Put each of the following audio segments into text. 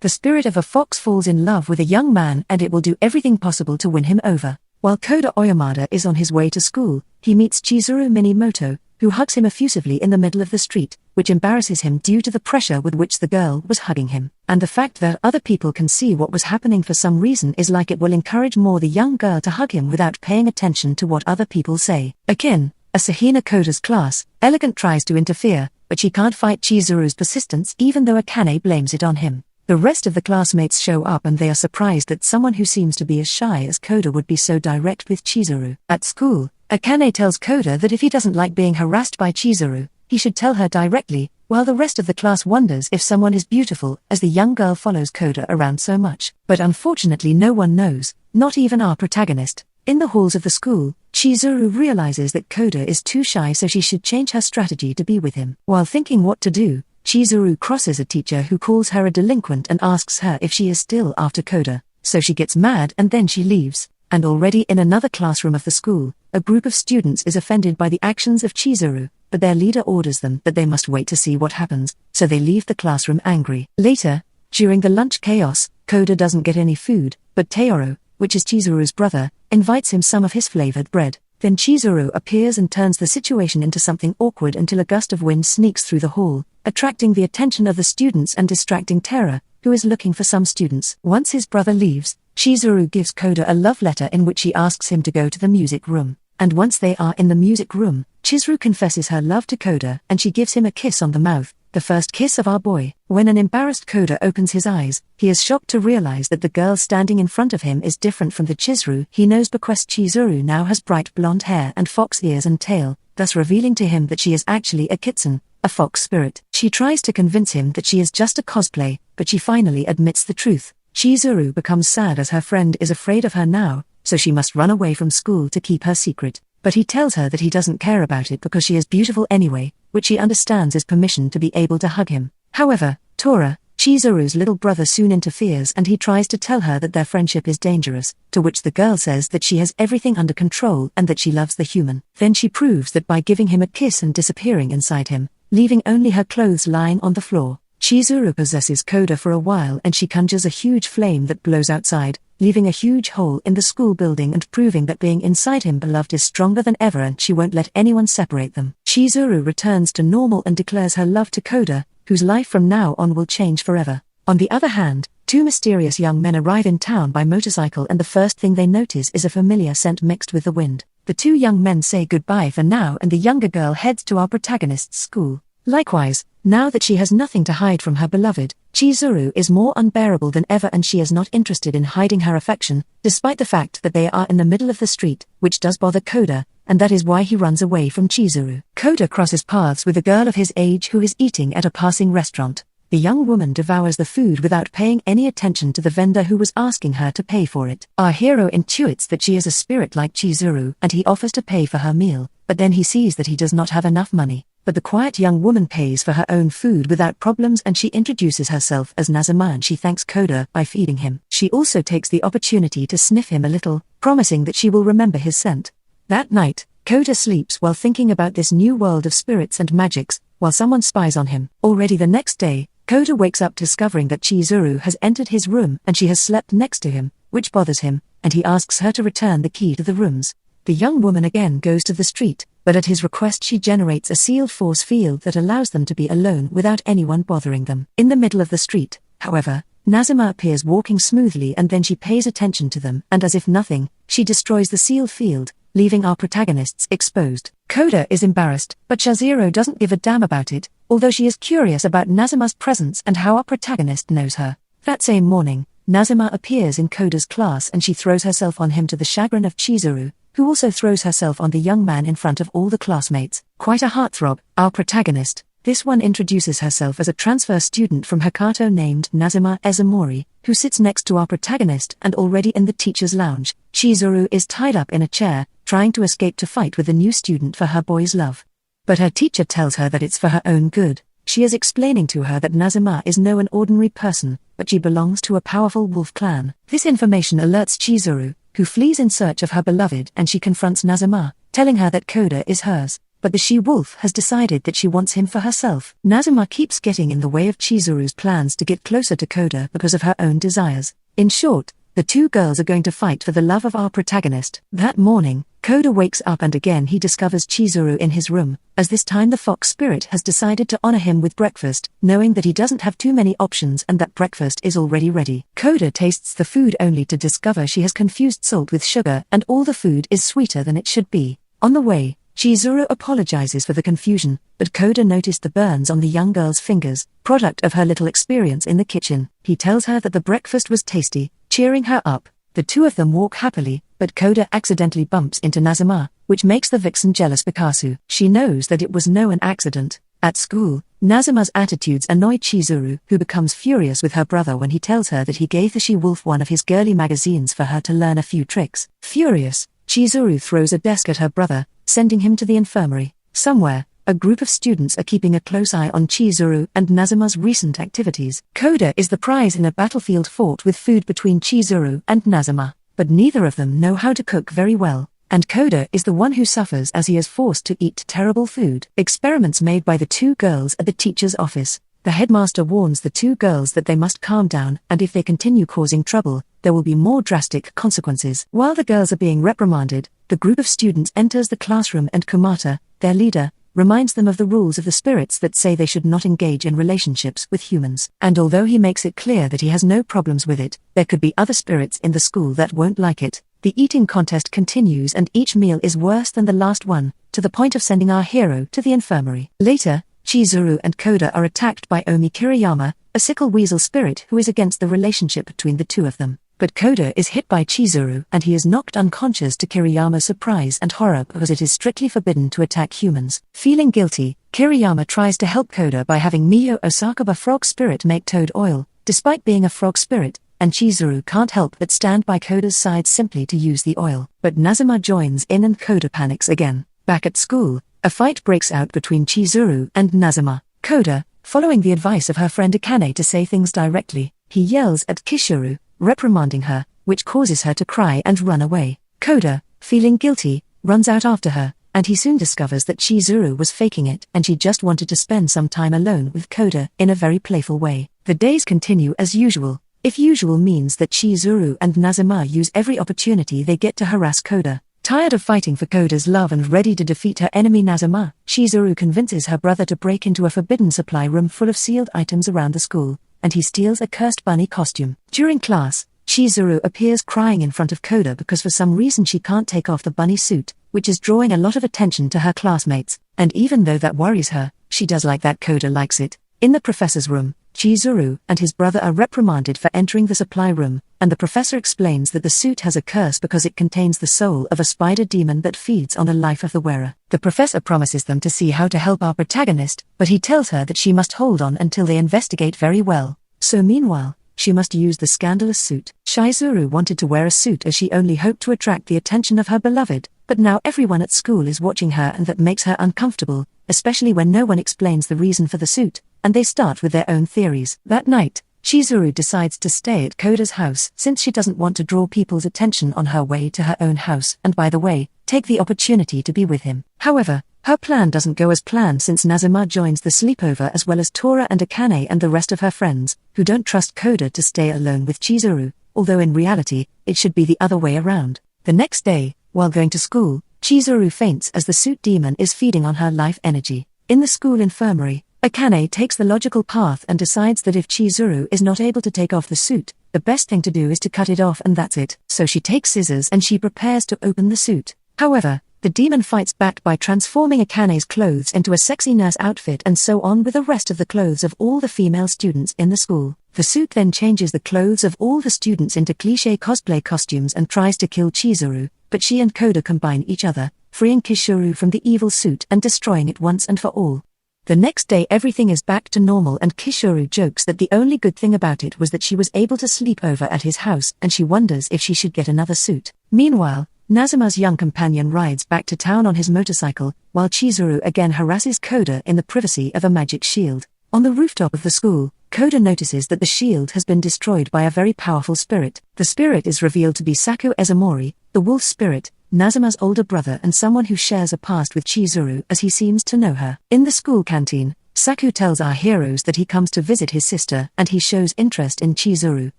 The spirit of a fox falls in love with a young man and it will do everything possible to win him over. While Koda Oyamada is on his way to school, he meets Chizuru Minimoto, who hugs him effusively in the middle of the street, which embarrasses him due to the pressure with which the girl was hugging him. And the fact that other people can see what was happening for some reason is like it will encourage more the young girl to hug him without paying attention to what other people say. Akin, Asahina Koda's class, Elegant tries to interfere, but she can't fight Chizuru's persistence even though Akane blames it on him. The rest of the classmates show up and they are surprised that someone who seems to be as shy as Koda would be so direct with Chizuru. At school, Akane tells Koda that if he doesn't like being harassed by Chizuru, he should tell her directly, while the rest of the class wonders if someone is beautiful as the young girl follows Koda around so much. But unfortunately no one knows, not even our protagonist. In the halls of the school, Chizuru realizes that Koda is too shy so she should change her strategy to be with him. While thinking what to do, Chizuru crosses a teacher who calls her a delinquent and asks her if she is still after Koda, so she gets mad and then she leaves. And already in another classroom of the school, a group of students is offended by the actions of Chizuru, but their leader orders them that they must wait to see what happens, so they leave the classroom angry. Later, during the lunch chaos, Koda doesn't get any food, but Teoro, which is Chizuru's brother, invites him some of his flavored bread. Then Chizuru appears and turns the situation into something awkward until a gust of wind sneaks through the hall, attracting the attention of the students and distracting Terra, who is looking for some students. Once his brother leaves, Chizuru gives Koda a love letter in which she asks him to go to the music room. And once they are in the music room, Chizuru confesses her love to Koda and she gives him a kiss on the mouth, the first kiss of our boy. When an embarrassed Koda opens his eyes, he is shocked to realize that the girl standing in front of him is different from the Chizuru he knows because Chizuru now has bright blonde hair and fox ears and tail, thus revealing to him that she is actually a kitsune, a fox spirit. She tries to convince him that she is just a cosplay, but she finally admits the truth. Chizuru becomes sad as her friend is afraid of her now, so she must run away from school to keep her secret. But he tells her that he doesn't care about it because she is beautiful anyway, which she understands is permission to be able to hug him. However, Tora, Chizuru's little brother soon interferes and he tries to tell her that their friendship is dangerous, to which the girl says that she has everything under control and that she loves the human. Then she proves that by giving him a kiss and disappearing inside him, leaving only her clothes lying on the floor. Chizuru possesses Koda for a while and she conjures a huge flame that blows outside, leaving a huge hole in the school building and proving that being inside him beloved is stronger than ever and she won't let anyone separate them. Chizuru returns to normal and declares her love to Koda, whose life from now on will change forever. On the other hand, two mysterious young men arrive in town by motorcycle and the first thing they notice is a familiar scent mixed with the wind. The two young men say goodbye for now and the younger girl heads to our protagonist's school. Likewise, now that she has nothing to hide from her beloved, Chizuru is more unbearable than ever and she is not interested in hiding her affection, despite the fact that they are in the middle of the street, which does bother Koda, and that is why he runs away from Chizuru. Koda crosses paths with a girl of his age who is eating at a passing restaurant. The young woman devours the food without paying any attention to the vendor who was asking her to pay for it. Our hero intuits that she is a spirit like Chizuru and he offers to pay for her meal, but then he sees that he does not have enough money. But the quiet young woman pays for her own food without problems and she introduces herself as Nazuma and she thanks Koda by feeding him. She also takes the opportunity to sniff him a little, promising that she will remember his scent. That night, Koda sleeps while thinking about this new world of spirits and magics, while someone spies on him. Already the next day, Koda wakes up discovering that Chizuru has entered his room and she has slept next to him, which bothers him, and he asks her to return the key to the rooms. The young woman again goes to the street, but at his request she generates a sealed force field that allows them to be alone without anyone bothering them. In the middle of the street, however, Nazuma appears walking smoothly and then she pays attention to them and as if nothing, she destroys the sealed field, leaving our protagonists exposed. Koda is embarrassed, but Shaziro doesn't give a damn about it, although she is curious about Nazuma's presence and how our protagonist knows her. That same morning, Nazuma appears in Koda's class and she throws herself on him to the chagrin of Chizuru, who also throws herself on the young man in front of all the classmates. Quite a heartthrob, our protagonist. This one introduces herself as a transfer student from Hokkaido named Nazuma Ezamori, who sits next to our protagonist and already in the teacher's lounge. Chizuru is tied up in a chair, trying to escape to fight with the new student for her boy's love. But her teacher tells her that it's for her own good. She is explaining to her that Nazuma is no an ordinary person, but she belongs to a powerful wolf clan. This information alerts Chizuru, who flees in search of her beloved and she confronts Nazuma, telling her that Koda is hers. but the she-wolf has decided that she wants him for herself. Nazuma keeps getting in the way of Chizuru's plans to get closer to Koda because of her own desires. In short, the two girls are going to fight for the love of our protagonist. That morning, Koda wakes up and again he discovers Chizuru in his room, as this time the fox spirit has decided to honor him with breakfast, knowing that he doesn't have too many options and that breakfast is already ready. Koda tastes the food only to discover she has confused salt with sugar and all the food is sweeter than it should be. On the way, Chizuru apologizes for the confusion, but Koda noticed the burns on the young girl's fingers, product of her little experience in the kitchen. He tells her that the breakfast was tasty, cheering her up. The two of them walk happily, but Koda accidentally bumps into Nazuma, which makes the vixen jealous Pikachu. She knows that it was an accident. At school, Nazuma's attitudes annoy Chizuru, who becomes furious with her brother when he tells her that he gave the she-wolf one of his girly magazines for her to learn a few tricks. Furious, Chizuru throws a desk at her brother, sending him to the infirmary. Somewhere, a group of students are keeping a close eye on Chizuru and Nazuma's recent activities. Koda is the prize in a battlefield fought with food between Chizuru and Nazuma, but neither of them know how to cook very well, and Koda is the one who suffers as he is forced to eat terrible food. Experiments made by the two girls at the teacher's office. The headmaster warns the two girls that they must calm down, and if they continue causing trouble, there will be more drastic consequences. While the girls are being reprimanded, the group of students enters the classroom and Kumata, their leader, reminds them of the rules of the spirits that say they should not engage in relationships with humans. And although he makes it clear that he has no problems with it, there could be other spirits in the school that won't like it. The eating contest continues and each meal is worse than the last one, to the point of sending our hero to the infirmary. Later, Chizuru and Koda are attacked by Omi Kiriyama, a sickle weasel spirit who is against the relationship between the two of them. But Koda is hit by Chizuru and he is knocked unconscious to Kiriyama's surprise and horror because it is strictly forbidden to attack humans. Feeling guilty, Kiriyama tries to help Koda by having Miyo Osakaba frog spirit make toad oil, despite being a frog spirit, and Chizuru can't help but stand by Koda's side simply to use the oil. But Nazuma joins in and Koda panics again. Back at school, a fight breaks out between Chizuru and Nazuma. Koda, following the advice of her friend Akane to say things directly, he yells at Chizuru, reprimanding her, which causes her to cry and run away. Koda, feeling guilty, runs out after her, and he soon discovers that Chizuru was faking it and she just wanted to spend some time alone with Koda in a very playful way. The days continue as usual, if usual means that Chizuru and Nazuma use every opportunity they get to harass Koda. Tired of fighting for Koda's love and ready to defeat her enemy Nazuma, Chizuru convinces her brother to break into a forbidden supply room full of sealed items around the school, and he steals a cursed bunny costume. During class, Chizuru appears crying in front of Koda because for some reason she can't take off the bunny suit, which is drawing a lot of attention to her classmates, and even though that worries her, she does like that Koda likes it. In the professor's room, Chizuru and his brother are reprimanded for entering the supply room, and the professor explains that the suit has a curse because it contains the soul of a spider demon that feeds on the life of the wearer. The professor promises them to see how to help our protagonist, but he tells her that she must hold on until they investigate very well. So meanwhile, she must use the scandalous suit. Chizuru wanted to wear a suit as she only hoped to attract the attention of her beloved, but now everyone at school is watching her and that makes her uncomfortable, especially when no one explains the reason for the suit, and they start with their own theories. That night, Chizuru decides to stay at Koda's house since she doesn't want to draw people's attention on her way to her own house and, by the way, take the opportunity to be with him. However, her plan doesn't go as planned since Nazuma joins the sleepover as well as Tora and Akane and the rest of her friends, who don't trust Koda to stay alone with Chizuru, although in reality, it should be the other way around. The next day, while going to school, Chizuru faints as the suit demon is feeding on her life energy. In the school infirmary, Akane takes the logical path and decides that if Chizuru is not able to take off the suit, the best thing to do is to cut it off and that's it. So she takes scissors and she prepares to open the suit. However, the demon fights back by transforming Akane's clothes into a sexy nurse outfit and so on with the rest of the clothes of all the female students in the school. The suit then changes the clothes of all the students into cliché cosplay costumes and tries to kill Chizuru, but she and Koda combine each other, freeing Chizuru from the evil suit and destroying it once and for all. The next day everything is back to normal and Chizuru jokes that the only good thing about it was that she was able to sleep over at his house and she wonders if she should get another suit. Meanwhile, Nazuma's young companion rides back to town on his motorcycle, while Chizuru again harasses Koda in the privacy of a magic shield. On the rooftop of the school, Koda notices that the shield has been destroyed by a very powerful spirit. The spirit is revealed to be Saku Ezamori, the wolf spirit, Nazuma's older brother and someone who shares a past with Chizuru as he seems to know her. In the school canteen, Saku tells our heroes that he comes to visit his sister and he shows interest in Chizuru,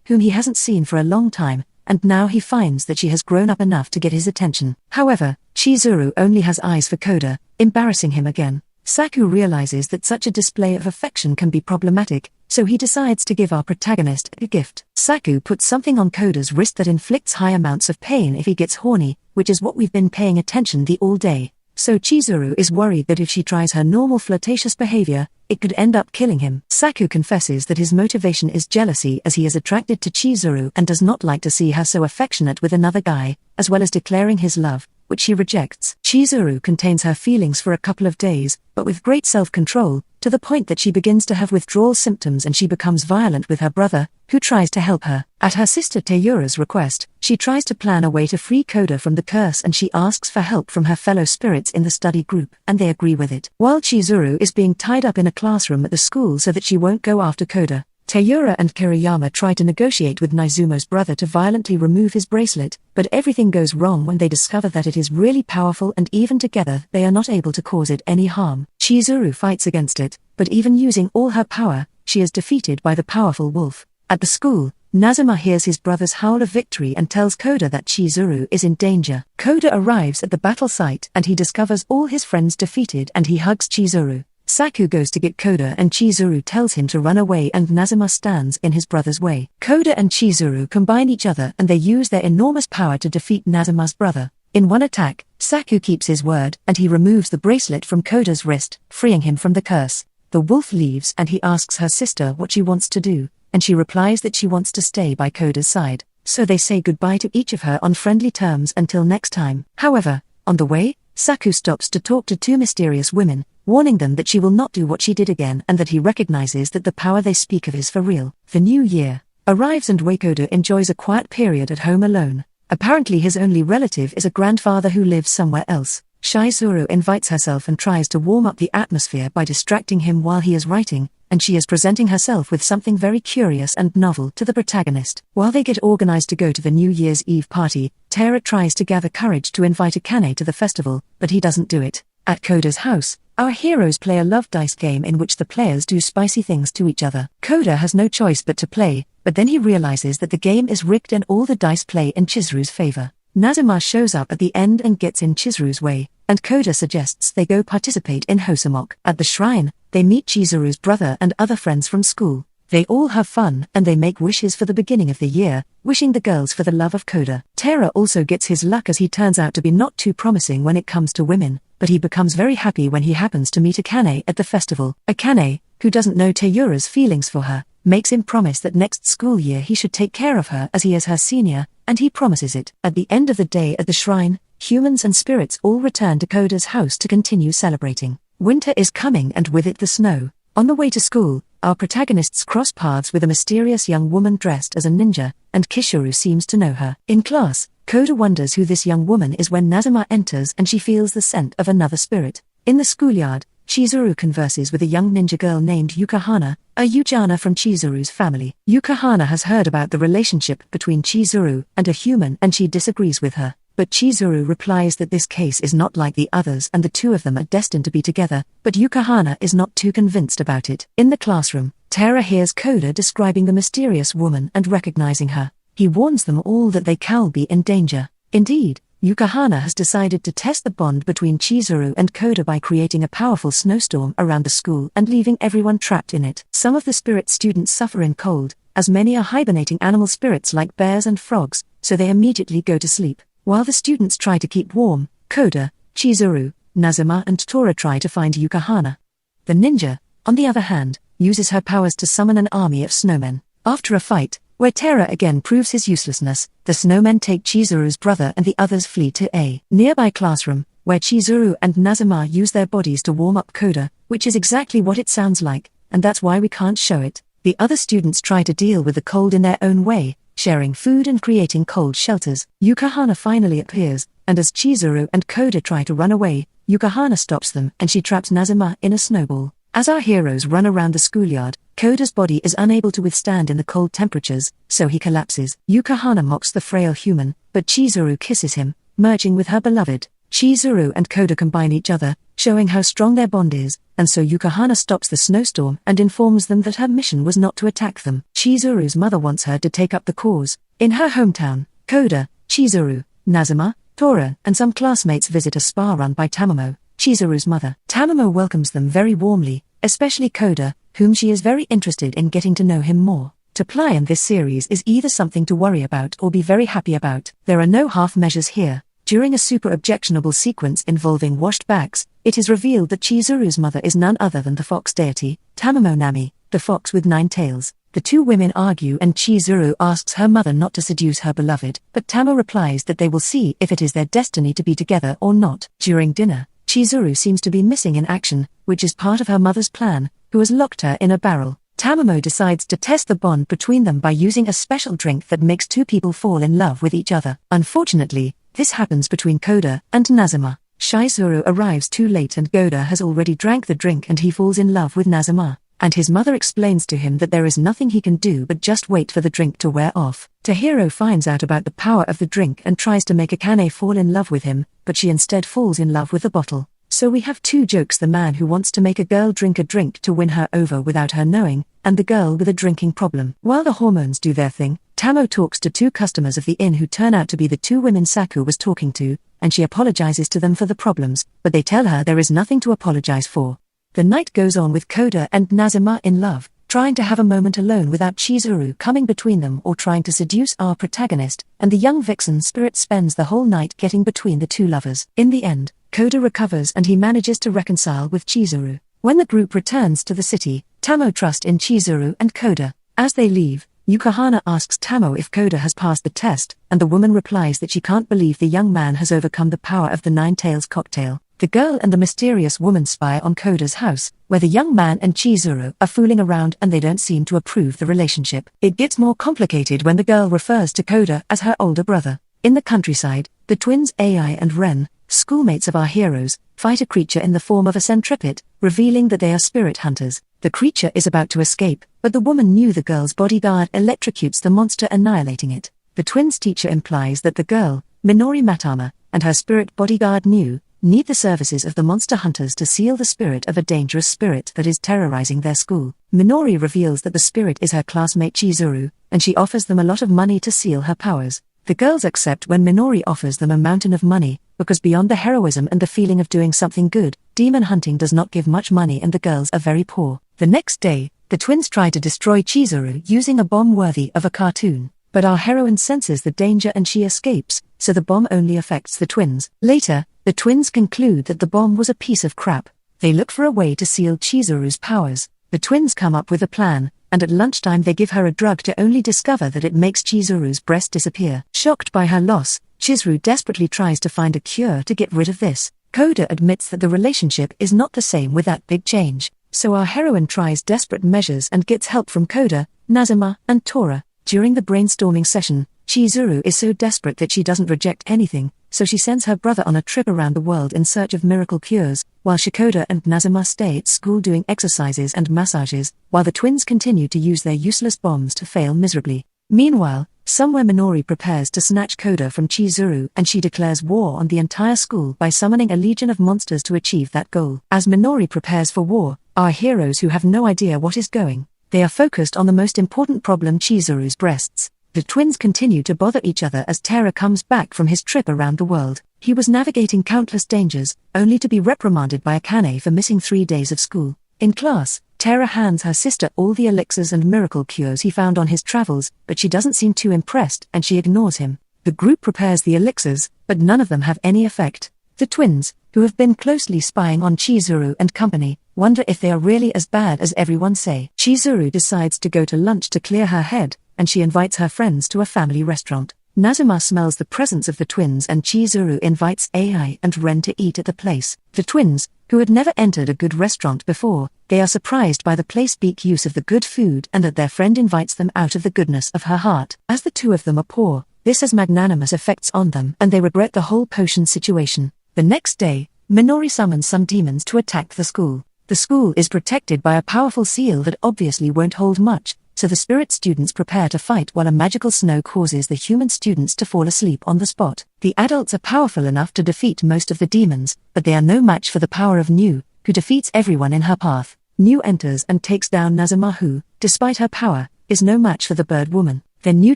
whom he hasn't seen for a long time, and now he finds that she has grown up enough to get his attention. However, Chizuru only has eyes for Koda, embarrassing him again. Saku realizes that such a display of affection can be problematic, so he decides to give our protagonist a gift. Saku puts something on Koda's wrist that inflicts high amounts of pain if he gets horny, which is what we've been paying attention to all day. So Chizuru is worried that if she tries her normal flirtatious behavior, it could end up killing him. Saku confesses that his motivation is jealousy as he is attracted to Chizuru and does not like to see her so affectionate with another guy, as well as declaring his love, which she rejects. Chizuru contains her feelings for a couple of days, but with great self-control, to the point that she begins to have withdrawal symptoms and she becomes violent with her brother, who tries to help her. At her sister Teyura's request, she tries to plan a way to free Koda from the curse and she asks for help from her fellow spirits in the study group, and they agree with it. While Chizuru is being tied up in a classroom at the school so that she won't go after Koda, Teyura and Kiriyama try to negotiate with Nizumo's brother to violently remove his bracelet, but everything goes wrong when they discover that it is really powerful and even together they are not able to cause it any harm. Chizuru fights against it, but even using all her power, she is defeated by the powerful wolf. At the school, Nazuma hears his brother's howl of victory and tells Koda that Chizuru is in danger. Koda arrives at the battle site and he discovers all his friends defeated and he hugs Chizuru. Saku goes to get Koda and Chizuru tells him to run away and Nazuma stands in his brother's way. Koda and Chizuru combine each other and they use their enormous power to defeat Nazuma's brother. In one attack, Saku keeps his word and he removes the bracelet from Koda's wrist, freeing him from the curse. The wolf leaves and he asks her sister what she wants to do, and she replies that she wants to stay by Koda's side. So they say goodbye to each of her on friendly terms until next time. However, on the way, Saku stops to talk to two mysterious women, warning them that she will not do what she did again and that he recognizes that the power they speak of is for real. The new year arrives and Wakoda enjoys a quiet period at home alone. Apparently his only relative is a grandfather who lives somewhere else. Chizuru invites herself and tries to warm up the atmosphere by distracting him while he is writing, and she is presenting herself with something very curious and novel to the protagonist. While they get organized to go to the New Year's Eve party, Tara tries to gather courage to invite Akane to the festival, but he doesn't do it. At Koda's house, our heroes play a love dice game in which the players do spicy things to each other. Koda has no choice but to play, but then he realizes that the game is rigged and all the dice play in Chizuru's favor. Nazuma shows up at the end and gets in Chizuru's way, and Koda suggests they go participate in Hosamok. At the shrine, they meet Chizuru's brother and other friends from school. They all have fun and they make wishes for the beginning of the year, wishing the girls for the love of Koda. Tera also gets his luck as he turns out to be not too promising when it comes to women, but he becomes very happy when he happens to meet Akane at the festival. Akane, who doesn't know Teyura's feelings for her, makes him promise that next school year he should take care of her as he is her senior, and he promises it. At the end of the day at the shrine, humans and spirits all return to Koda's house to continue celebrating. Winter is coming and with it the snow. On the way to school, our protagonists cross paths with a mysterious young woman dressed as a ninja, and Kishuru seems to know her. In class, Koda wonders who this young woman is when Nazuma enters and she feels the scent of another spirit. In the schoolyard, Chizuru converses with a young ninja girl named Yukahana, a Yujana from Chizuru's family. Yukahana has heard about the relationship between Chizuru and a human and she disagrees with her, but Chizuru replies that this case is not like the others and the two of them are destined to be together, but Yukahana is not too convinced about it. In the classroom, Tera hears Koda describing the mysterious woman and recognizing her. He warns them all that they can be in danger. Indeed, Yukahana has decided to test the bond between Chizuru and Koda by creating a powerful snowstorm around the school and leaving everyone trapped in it. Some of the spirit students suffer in cold, as many are hibernating animal spirits like bears and frogs, so they immediately go to sleep. While the students try to keep warm, Koda, Chizuru, Nazuma and Tora try to find Yukahana. The ninja, on the other hand, uses her powers to summon an army of snowmen. After a fight, where Tera again proves his uselessness, the snowmen take Chizuru's brother and the others flee to a nearby classroom, where Chizuru and Nazuma use their bodies to warm up Koda, which is exactly what it sounds like, and that's why we can't show it. The other students try to deal with the cold in their own way, sharing food and creating cold shelters. Yukahana finally appears, and as Chizuru and Koda try to run away, Yukahana stops them and she traps Nazuma in a snowball. As our heroes run around the schoolyard, Koda's body is unable to withstand in the cold temperatures, so he collapses. Yukahana mocks the frail human, but Chizuru kisses him, merging with her beloved. Chizuru and Koda combine each other, showing how strong their bond is, and so Yukahana stops the snowstorm and informs them that her mission was not to attack them. Chizuru's mother wants her to take up the cause. In her hometown, Koda, Chizuru, Nazuma, Tora, and some classmates visit a spa run by Tamamo, Chizuru's mother. Tamamo welcomes them very warmly, especially Koda, whom she is very interested in getting to know him more. To ply in this series is either something to worry about or be very happy about. There are no half measures here. During a super objectionable sequence involving washed backs, it is revealed that Chizuru's mother is none other than the fox deity, Tamamo Nami, the fox with 9 tails. The two women argue and Chizuru asks her mother not to seduce her beloved, but Tamo replies that they will see if it is their destiny to be together or not. During dinner, Chizuru seems to be missing in action, which is part of her mother's plan, who has locked her in a barrel. Tamamo decides to test the bond between them by using a special drink that makes two people fall in love with each other. Unfortunately, this happens between Koda and Nazuma. Chizuru arrives too late and Koda has already drank the drink and he falls in love with Nazuma, and his mother explains to him that there is nothing he can do but just wait for the drink to wear off. Tahiro finds out about the power of the drink and tries to make Akane fall in love with him, but she instead falls in love with the bottle. So we have two jokes: the man who wants to make a girl drink a drink to win her over without her knowing, and the girl with a drinking problem. While the hormones do their thing, Tamo talks to two customers of the inn who turn out to be the two women Saku was talking to, and she apologizes to them for the problems, but they tell her there is nothing to apologize for. The night goes on with Koda and Nazuma in love, trying to have a moment alone without Chizuru coming between them or trying to seduce our protagonist, and the young vixen Spirit spends the whole night getting between the two lovers. In the end, Koda recovers and he manages to reconcile with Chizuru. When the group returns to the city, Tamo trusts in Chizuru and Koda. As they leave, Yukahana asks Tamo if Koda has passed the test, and the woman replies that she can't believe the young man has overcome the power of the 9 tails cocktail. The girl and the mysterious woman spy on Koda's house, where the young man and Chizuru are fooling around and they don't seem to approve the relationship. It gets more complicated when the girl refers to Koda as her older brother. In the countryside, the twins Ai and Ren, schoolmates of our heroes, fight a creature in the form of a centripede, revealing that they are spirit hunters. The creature is about to escape, but the woman knew the girl's bodyguard electrocutes the monster, annihilating it. The twins' teacher implies that the girl, Minori Matama, and her spirit bodyguard need the services of the monster hunters to seal the spirit of a dangerous spirit that is terrorizing their school. Minori reveals that the spirit is her classmate Chizuru, and she offers them a lot of money to seal her powers. The girls accept when Minori offers them a mountain of money, because beyond the heroism and the feeling of doing something good, demon hunting does not give much money and the girls are very poor. The next day, the twins try to destroy Chizuru using a bomb worthy of a cartoon, but our heroine senses the danger and she escapes, so the bomb only affects the twins. Later, the twins conclude that the bomb was a piece of crap. They look for a way to seal Chizuru's powers. The twins come up with a plan, and at lunchtime they give her a drug to only discover that it makes Chizuru's breast disappear. Shocked by her loss, Chizuru desperately tries to find a cure to get rid of this. Koda admits that the relationship is not the same with that big change, so our heroine tries desperate measures and gets help from Koda, Nazuma, and Tora. During the brainstorming session, Chizuru is so desperate that she doesn't reject anything, so she sends her brother on a trip around the world in search of miracle cures, while Shikoda and Nazuma stay at school doing exercises and massages, while the twins continue to use their useless bombs to fail miserably. Meanwhile, somewhere Minori prepares to snatch Koda from Chizuru and she declares war on the entire school by summoning a legion of monsters to achieve that goal. As Minori prepares for war, our heroes who have no idea what is going, they are focused on the most important problem, Chizuru's breasts. The twins continue to bother each other as Tera comes back from his trip around the world. He was navigating countless dangers, only to be reprimanded by Akane for missing 3 days of school. In class, Tera hands her sister all the elixirs and miracle cures he found on his travels, but she doesn't seem too impressed and she ignores him. The group prepares the elixirs, but none of them have any effect. The twins, who have been closely spying on Chizuru and company, wonder if they are really as bad as everyone say. Chizuru decides to go to lunch to clear her head, and she invites her friends to a family restaurant. Nazuma smells the presence of the twins and Chizuru invites Ai and Ren to eat at the place. The twins, who had never entered a good restaurant before, they are surprised by the place-speak use of the good food and that their friend invites them out of the goodness of her heart. As the two of them are poor, this has magnanimous effects on them and they regret the whole potion situation. The next day, Minori summons some demons to attack the school. The school is protected by a powerful seal that obviously won't hold much, so the spirit students prepare to fight while a magical snow causes the human students to fall asleep on the spot. The adults are powerful enough to defeat most of the demons, but they are no match for the power of Nu, who defeats everyone in her path. Nu enters and takes down Nazuma, who, despite her power, is no match for the bird woman. Then Nu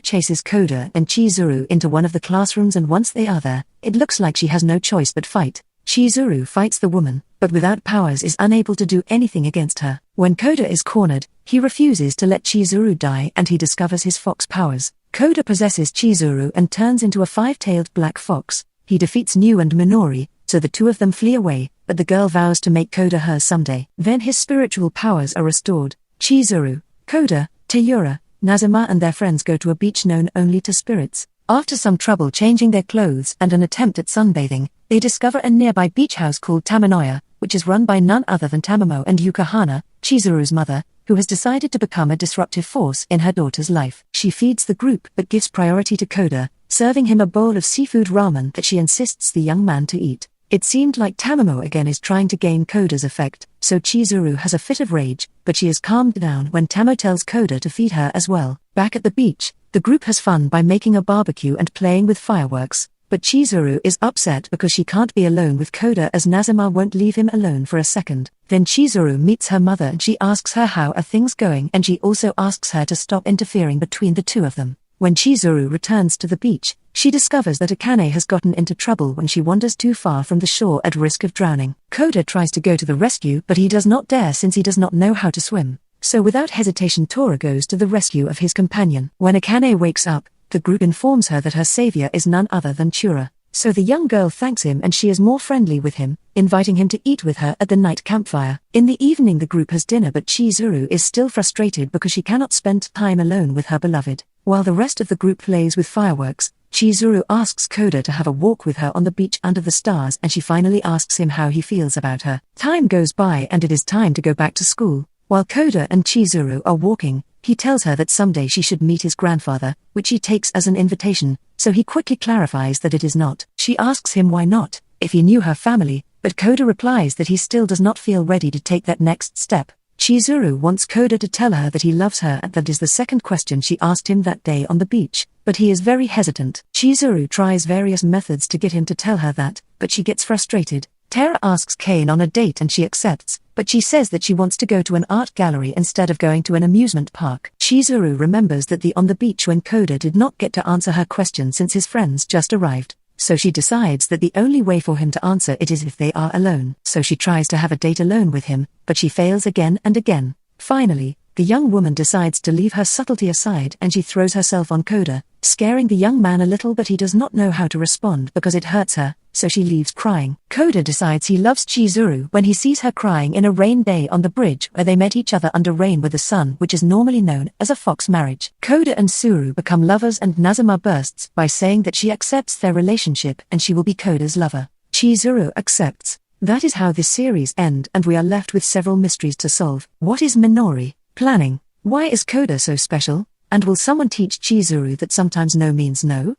chases Koda and Chizuru into one of the classrooms, and once they are there, it looks like she has no choice but fight. Chizuru fights the woman, but without powers is unable to do anything against her. When Koda is cornered, he refuses to let Chizuru die and he discovers his fox powers. Koda possesses Chizuru and turns into a five-tailed black fox. He defeats Nu and Minori, so the two of them flee away, but the girl vows to make Koda hers someday. Then his spiritual powers are restored. Chizuru, Koda, Tayura, Nazuma and their friends go to a beach known only to spirits. After some trouble changing their clothes and an attempt at sunbathing, they discover a nearby beach house called Tamanoya, which is run by none other than Tamamo and Yukahana, Chizuru's mother, who has decided to become a disruptive force in her daughter's life. She feeds the group but gives priority to Koda, serving him a bowl of seafood ramen that she insists the young man to eat. It seemed like Tamamo again is trying to gain Koda's affect, so Chizuru has a fit of rage, but she is calmed down when Tamo tells Koda to feed her as well. Back at the beach, the group has fun by making a barbecue and playing with fireworks, but Chizuru is upset because she can't be alone with Koda as Nazuma won't leave him alone for a second. Then Chizuru meets her mother and she asks her how are things going, and she also asks her to stop interfering between the two of them. When Chizuru returns to the beach, she discovers that Akane has gotten into trouble when she wanders too far from the shore at risk of drowning. Koda tries to go to the rescue but he does not dare since he does not know how to swim. So without hesitation Tora goes to the rescue of his companion. When Akane wakes up, the group informs her that her savior is none other than Chura. So the young girl thanks him and she is more friendly with him, inviting him to eat with her at the night campfire. In the evening the group has dinner but Chizuru is still frustrated because she cannot spend time alone with her beloved. While the rest of the group plays with fireworks, Chizuru asks Koda to have a walk with her on the beach under the stars and she finally asks him how he feels about her. Time goes by and it is time to go back to school. While Koda and Chizuru are walking, he tells her that someday she should meet his grandfather, which she takes as an invitation, so he quickly clarifies that it is not. She asks him why not, if he knew her family, but Koda replies that he still does not feel ready to take that next step. Chizuru wants Koda to tell her that he loves her, and that is the second question she asked him that day on the beach, but he is very hesitant. Chizuru tries various methods to get him to tell her that, but she gets frustrated. Tara asks Kane on a date and she accepts, but she says that she wants to go to an art gallery instead of going to an amusement park. Chizuru remembers that on the beach when Koda did not get to answer her question since his friends just arrived. So she decides that the only way for him to answer it is if they are alone. So she tries to have a date alone with him, but she fails again and again. Finally, the young woman decides to leave her subtlety aside and she throws herself on Koda, scaring the young man a little, but he does not know how to respond because it hurts her, so she leaves crying. Koda decides he loves Chizuru when he sees her crying in a rain day on the bridge where they met each other under rain with the sun, which is normally known as a fox marriage. Koda and Suru become lovers and Nazuma bursts by saying that she accepts their relationship and she will be Koda's lover. Chizuru accepts. That is how this series ends and we are left with several mysteries to solve. What is Minori? Planning. Why is Koda so special? And will someone teach Chizuru that sometimes no means no?